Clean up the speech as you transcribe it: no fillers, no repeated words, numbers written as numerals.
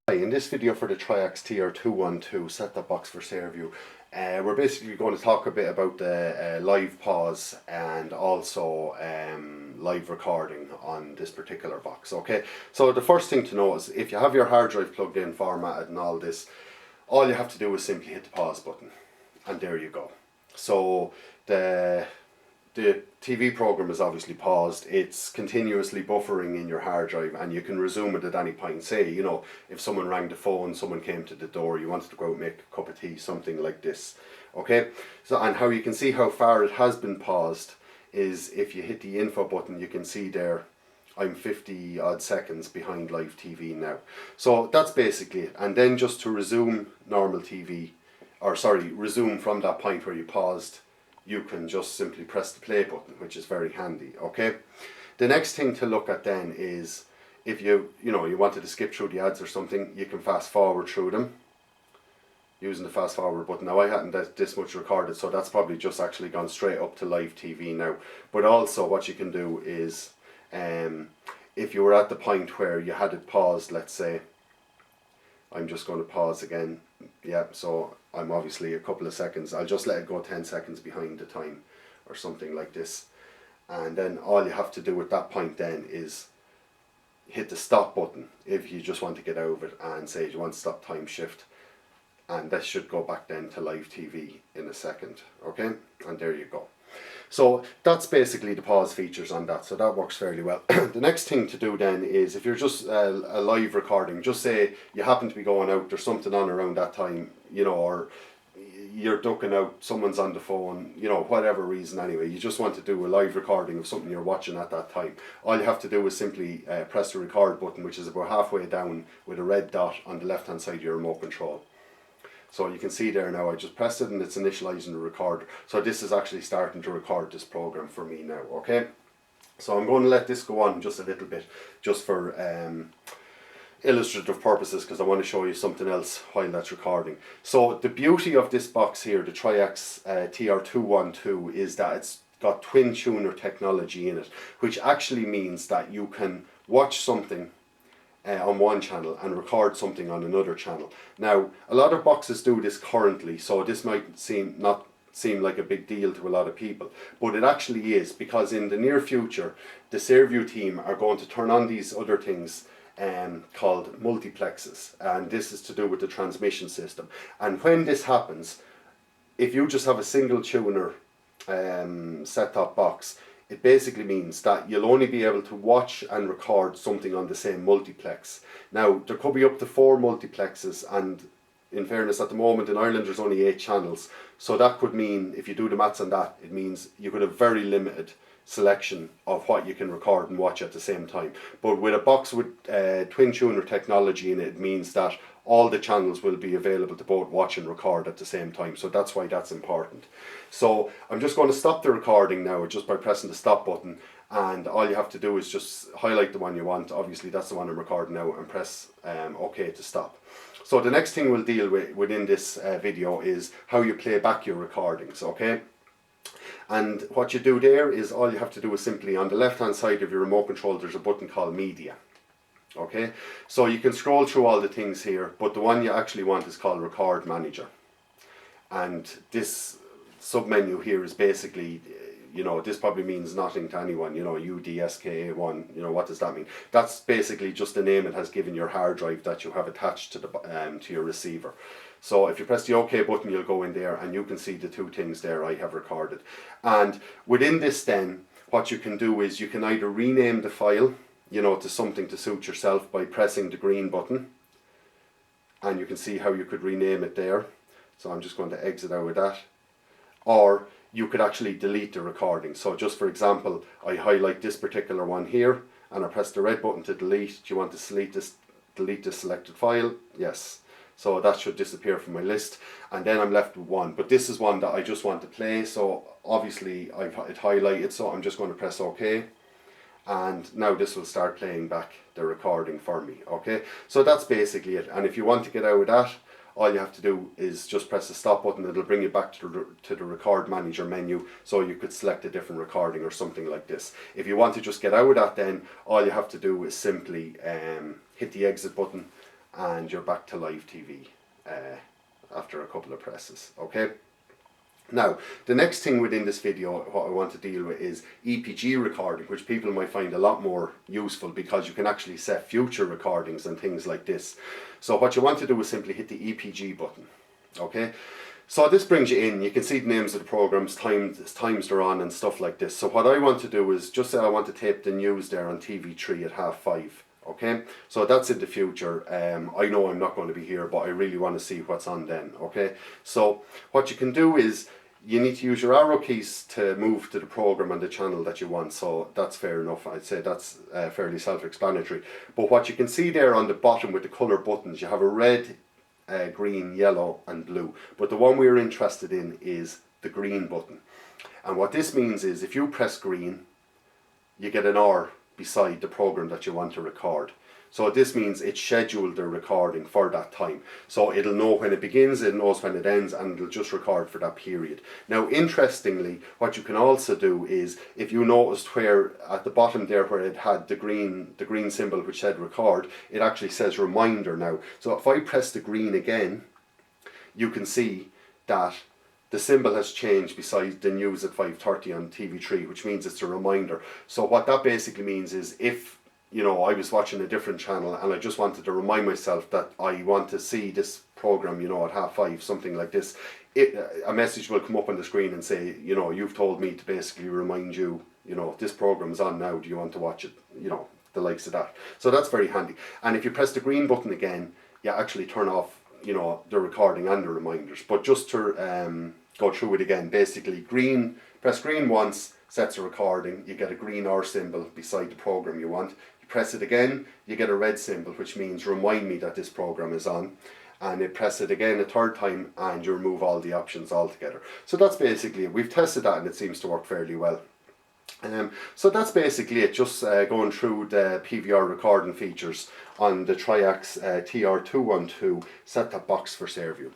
Hi, in this video for the Triax TR212 set-top box for Saorview, we're basically going to talk a bit about the live pause and also live recording on this particular box. Okay, so the first thing to know is if you have your hard drive plugged in, formatted and all this, all you have to do is simply hit the pause button and there you go. So the TV program is obviously paused. It's continuously buffering in your hard drive and you can resume it at any point. Say, you know, if someone rang the phone, someone came to the door, you wanted to go out and make a cup of tea, something like this. Okay, so and how you can see how far it has been paused is if you hit the info button, you can see there I'm 50 odd seconds behind live TV now. So that's basically it. And then just to resume normal TV, or sorry, resume from that point where you paused, you can just simply press the play button, which is very handy. Okay, the next thing to look at then is if you wanted to skip through the ads or something, you can fast forward through them using the fast forward button. Now I hadn't this much recorded, so that's probably just actually gone straight up to live TV now. But also what you can do is if you were at the point where you had it paused, let's say, I'm just going to pause again. Yeah, so I'm obviously a couple of seconds. I'll just let it go 10 seconds behind the time or something like this. And then all you have to do at that point then is hit the stop button if you just want to get out of it and say you want to stop time shift. And this should go back then to live TV in a second. Okay, and there you go. So that's basically the pause features on that, so that works fairly well. The next thing to do then is if you're just a live recording, just say you happen to be going out, there's something on around that time, you know, or you're ducking out, someone's on the phone, you know, whatever reason anyway, you just want to do a live recording of something you're watching at that time. All you have to do is simply press the record button, which is about halfway down with a red dot on the left hand side of your remote control. So you can see there now, I just pressed it and it's initializing the recorder. So this is actually starting to record this program for me now, okay? So I'm going to let this go on just a little bit, just for illustrative purposes, because I want to show you something else while that's recording. So the beauty of this box here, the Triax TR212, is that it's got twin tuner technology in it, which actually means that you can watch something on one channel and record something on another channel. Now a lot of boxes do this currently, so this might not seem like a big deal to a lot of people, but it actually is, because in the near future the Saorview team are going to turn on these other things called multiplexes, and this is to do with the transmission system. And when this happens, if you just have a single tuner set-top box, it basically means that you'll only be able to watch and record something on the same multiplex. Now, there could be up to 4 multiplexes, and in fairness, at the moment in Ireland there's only 8 channels. So that could mean, if you do the maths on that, it means you could have very limited selection of what you can record and watch at the same time. But with a box with twin tuner technology in it, it means that all the channels will be available to both watch and record at the same time. So that's why that's important. So I'm just going to stop the recording now just by pressing the stop button, and all you have to do is just highlight the one you want. Obviously that's the one I'm recording now, and press OK to stop. So the next thing we'll deal with within this video is how you play back your recordings, okay? And what you do there is all you have to do is simply on the left hand side of your remote control there's a button called Media. Okay, so you can scroll through all the things here, but the one you actually want is called Record Manager. And this submenu here is basically, you know, this probably means nothing to anyone, you know, UDSKA1, you know, what does that mean? That's basically just the name it has given your hard drive that you have attached to the to your receiver. So if you press the OK button, you'll go in there and you can see the 2 things there I have recorded. And within this then, what you can do is you can either rename the file, you know, to something to suit yourself by pressing the green button, and you can see how you could rename it there. So I'm just going to exit out of that. Or you could actually delete the recording. So just for example, I highlight this particular one here and I press the red button to delete. Do you want to delete this selected file? Yes. So that should disappear from my list, and then I'm left with one. But this is one that I just want to play, so obviously I've it highlighted, so I'm just going to press OK. And now this will start playing back the recording for me, okay? So that's basically it. And if you want to get out of that, all you have to do is just press the stop button. It'll bring you back to the Record Manager menu, so you could select a different recording or something like this. If you want to just get out of that, then all you have to do is simply hit the exit button and you're back to live TV after a couple of presses. Okay. Now, the next thing within this video, what I want to deal with is EPG recording, which people might find a lot more useful because you can actually set future recordings and things like this. So what you want to do is simply hit the EPG button. Okay. So this brings you in. You can see the names of the programs, times they're on and stuff like this. So what I want to do is just say I want to tape the news there on TV3 at 5:30. Okay, so that's in the future. I know I'm not going to be here, but I really want to see what's on then. Okay, so what you can do is you need to use your arrow keys to move to the program and the channel that you want. So that's fair enough. I'd say that's fairly self-explanatory. But what you can see there on the bottom with the color buttons, you have a red, green, yellow and blue. But the one we're interested in is the green button. And what this means is if you press green, you get an R beside the program that you want to record. So this means it's scheduled the recording for that time. So it'll know when it begins, it knows when it ends, and it'll just record for that period. Now, interestingly, what you can also do is, if you noticed where at the bottom there where it had the green symbol which said record, it actually says reminder now. So if I press the green again, you can see that the symbol has changed beside the news at 5:30 on TV3, which means it's a reminder. So what that basically means is if, you know, I was watching a different channel and I just wanted to remind myself that I want to see this program, you know, at 5:30, something like this, a message will come up on the screen and say, you know, you've told me to basically remind you, you know, this program's on now, do you want to watch it? You know, the likes of that. So that's very handy. And if you press the green button again, you actually turn off, you know, the recording and the reminders. But just to go through it again, basically green, press green once, sets a recording, you get a green R symbol beside the program you want. You press it again, you get a red symbol, which means remind me that this program is on. And you press it again a third time and you remove all the options altogether. So that's basically it. We've tested that and it seems to work fairly well. So that's basically it, just going through the PVR recording features on the Triax TR212 set-top box for Saorview.